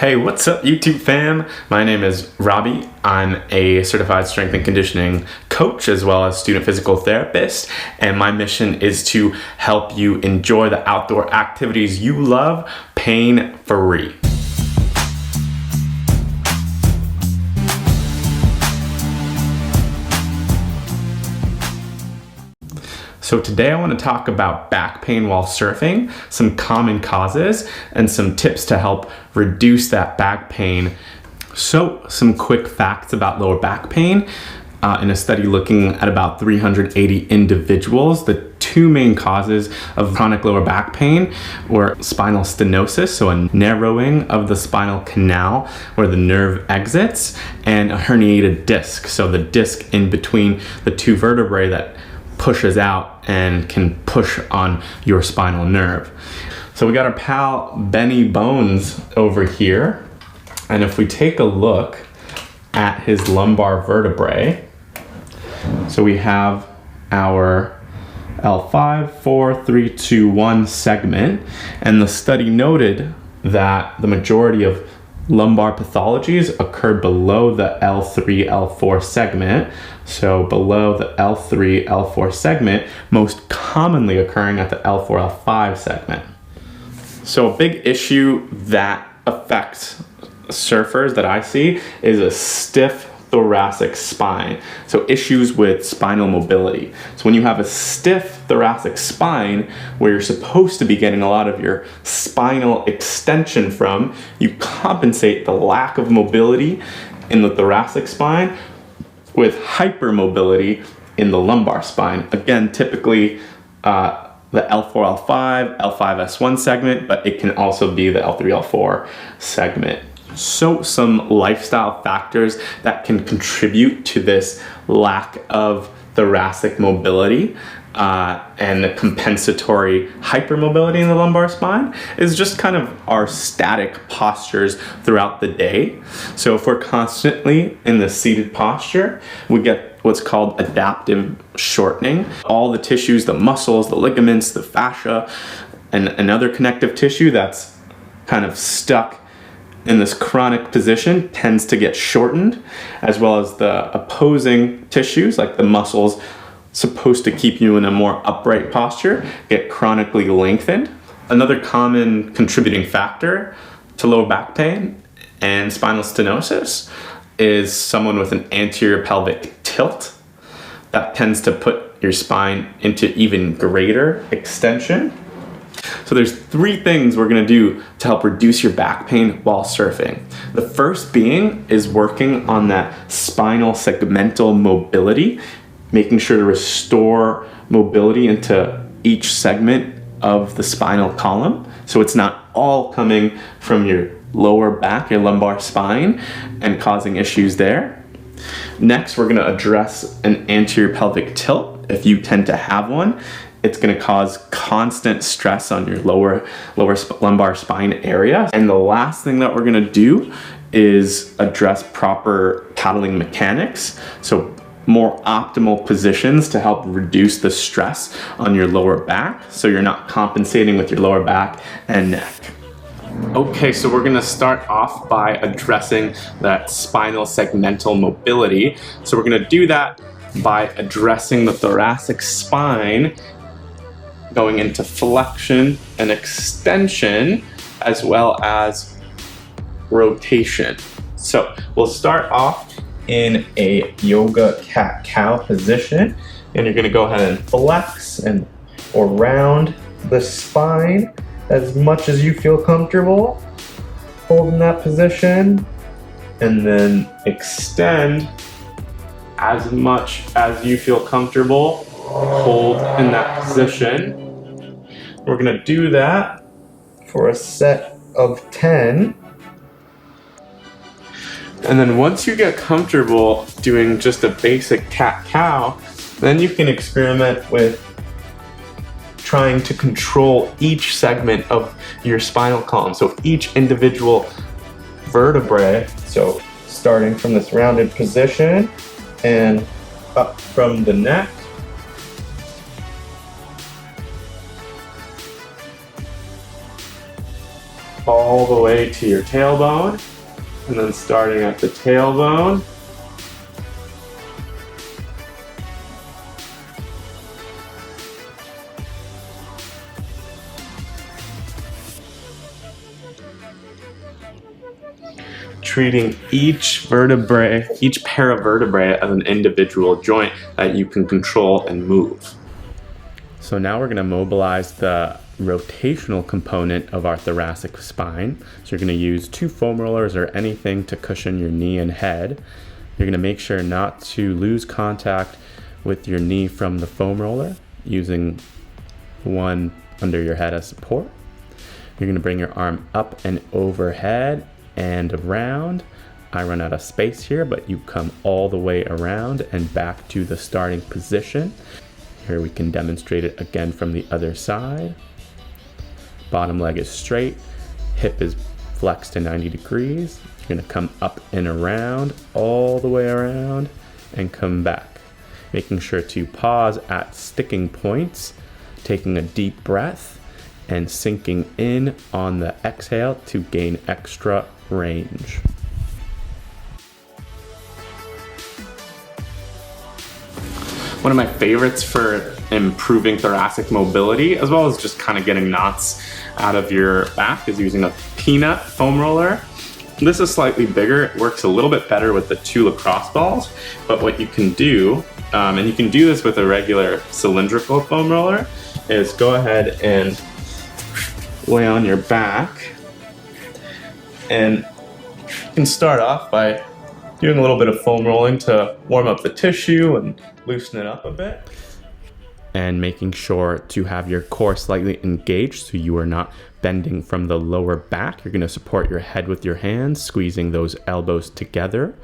Hey, what's up YouTube fam? My name is Robbie. I'm a certified strength and conditioning coach as well as student physical therapist, and my mission is to help you enjoy the outdoor activities you love pain-free. So today I want to talk about back pain while surfing, some common causes, and some tips to help reduce that back pain. So some quick facts about lower back pain. In a study looking at about 380 individuals, the two main causes of chronic lower back pain were spinal stenosis, so a narrowing of the spinal canal where the nerve exits, and a herniated disc, so the disc in between the two vertebrae that pushes out and can push on your spinal nerve. So we got our pal Benny Bones over here, and if we take a look at his lumbar vertebrae, so we have our L5, 4, 3, 2, 1 segment, and the study noted that the majority of lumbar pathologies occur below the L3, L4 segment. So below the L3, L4 segment, most commonly occurring at the L4, L5 segment. So a big issue that affects surfers that I see is a stiff thoracic spine. So issues with spinal mobility. So when you have a stiff thoracic spine where you're supposed to be getting a lot of your spinal extension from, you compensate the lack of mobility in the thoracic spine with hypermobility in the lumbar spine. Again, typically the L4, L5, L5S1 segment, but it can also be the L3, L4 segment. So some lifestyle factors that can contribute to this lack of thoracic mobility and the compensatory hypermobility in the lumbar spine is just kind of our static postures throughout the day. So if we're constantly in the seated posture, we get what's called adaptive shortening. All the tissues, the muscles, the ligaments, the fascia, and other connective tissue that's kind of stuck in this chronic position tends to get shortened, as well as the opposing tissues like the muscles supposed to keep you in a more upright posture get chronically lengthened. Another common contributing factor to lower back pain and spinal stenosis is someone with an anterior pelvic tilt that tends to put your spine into even greater extension. So there's three things we're gonna do to help reduce your back pain while surfing. The first being is working on that spinal segmental mobility, making sure to restore mobility into each segment of the spinal column. So it's not all coming from your lower back, your lumbar spine, and causing issues there. Next, we're gonna address an anterior pelvic tilt. If you tend to have one, it's going to cause constant stress on your lower lumbar spine area. And the last thing that we're going to do is address proper paddling mechanics. So more optimal positions to help reduce the stress on your lower back so you're not compensating with your lower back and neck. Okay, so we're gonna start off by addressing that spinal segmental mobility. So we're gonna do that by addressing the thoracic spine, going into flexion and extension, as well as rotation. So we'll start off in a yoga cat-cow position, and you're gonna go ahead and flex and or round the spine as much as you feel comfortable, holding that position, and then extend as much as you feel comfortable, hold in that position. We're gonna do that for a set of 10. And then once you get comfortable doing just a basic cat-cow, then you can experiment with trying to control each segment of your spinal column. So each individual vertebrae, so starting from this rounded position and up from the neck, all all the way to your tailbone, and then starting at the tailbone, treating each vertebrae, each pair of vertebrae as an individual joint that you can control and move. So now we're going to mobilize the rotational component of our thoracic spine. So you're going to use 2 foam rollers or anything to cushion your knee and head. You're going to make sure not to lose contact with your knee from the foam roller, using one under your head as support. You're going to bring your arm up and overhead and around. I run out of space here, but you come all the way around and back to the starting position. Here we can demonstrate it again from the other side. Bottom leg is straight, hip is flexed to 90 degrees. You're gonna come up and around, all the way around, and come back. Making sure to pause at sticking points, taking a deep breath, and sinking in on the exhale to gain extra range. One of my favorites for improving thoracic mobility, as well as just kind of getting knots out of your back, is using a peanut foam roller. This is slightly bigger. It works a little bit better with the 2 lacrosse balls, but what you can do, and you can do this with a regular cylindrical foam roller, is go ahead and lay on your back, and you can start off by doing a little bit of foam rolling to warm up the tissue and loosen it up a bit. And making sure to have your core slightly engaged so you are not bending from the lower back. You're going to support your head with your hands, squeezing those elbows together,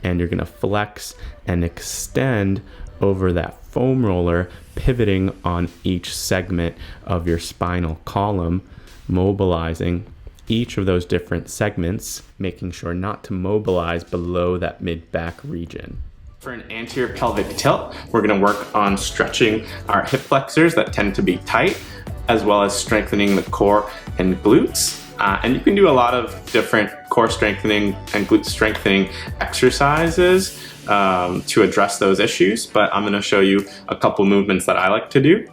and you're going to flex and extend over that foam roller, pivoting on each segment of your spinal column, mobilizing each of those different segments, making sure not to mobilize below that mid-back region. For an anterior pelvic tilt, we're going to work on stretching our hip flexors that tend to be tight, as well as strengthening the core and glutes. And you can do a lot of different core strengthening and glute strengthening exercises to address those issues, but I'm going to show you a couple movements that I like to do.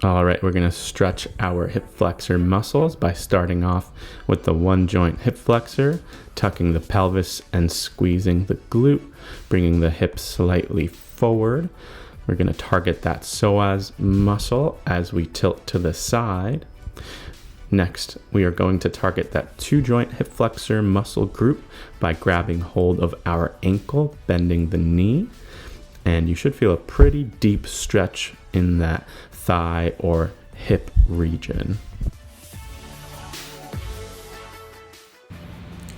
All right, we're going to stretch our hip flexor muscles by starting off with the 1 joint hip flexor, tucking the pelvis and squeezing the glute, bringing the hips slightly forward. We're going to target that psoas muscle as we tilt to the side. Next, we are going to target that 2 joint hip flexor muscle group by grabbing hold of our ankle, bending the knee, and you should feel a pretty deep stretch in that thigh or hip region.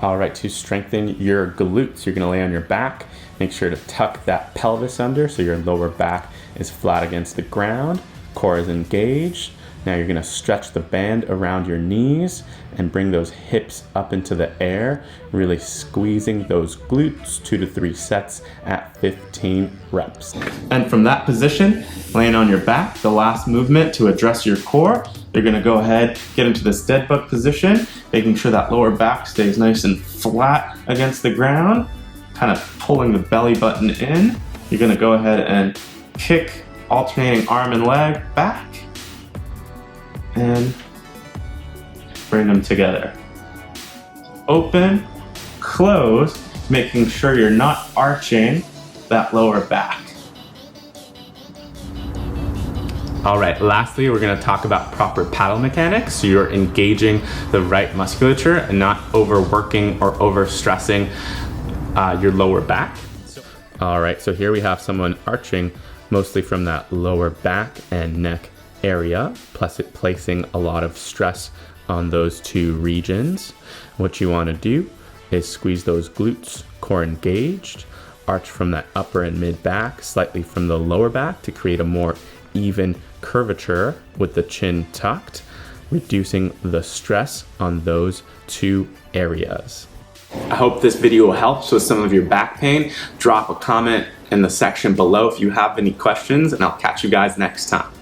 All right, to strengthen your glutes, you're gonna lay on your back. Make sure to tuck that pelvis under so your lower back is flat against the ground, core is engaged. Now you're gonna stretch the band around your knees and bring those hips up into the air, really squeezing those glutes, 2 to 3 sets at 15 reps. And from that position, laying on your back, the last movement to address your core, you're gonna go ahead, get into this dead bug position, making sure that lower back stays nice and flat against the ground, kind of pulling the belly button in. You're gonna go ahead and kick, alternating arm and leg back, and bring them together. Open, close, making sure you're not arching that lower back. All right, lastly, we're gonna talk about proper paddle mechanics. So you're engaging the right musculature and not overworking or overstressing your lower back. All right, so here we have someone arching mostly from that lower back and neck area, plus it placing a lot of stress on those 2 regions. What you want to do is squeeze those glutes, core engaged, arch from that upper and mid back, slightly from the lower back to create a more even curvature with the chin tucked, reducing the stress on those 2 areas. I hope this video helps with some of your back pain. Drop a comment in the section below if you have any questions, and I'll catch you guys next time.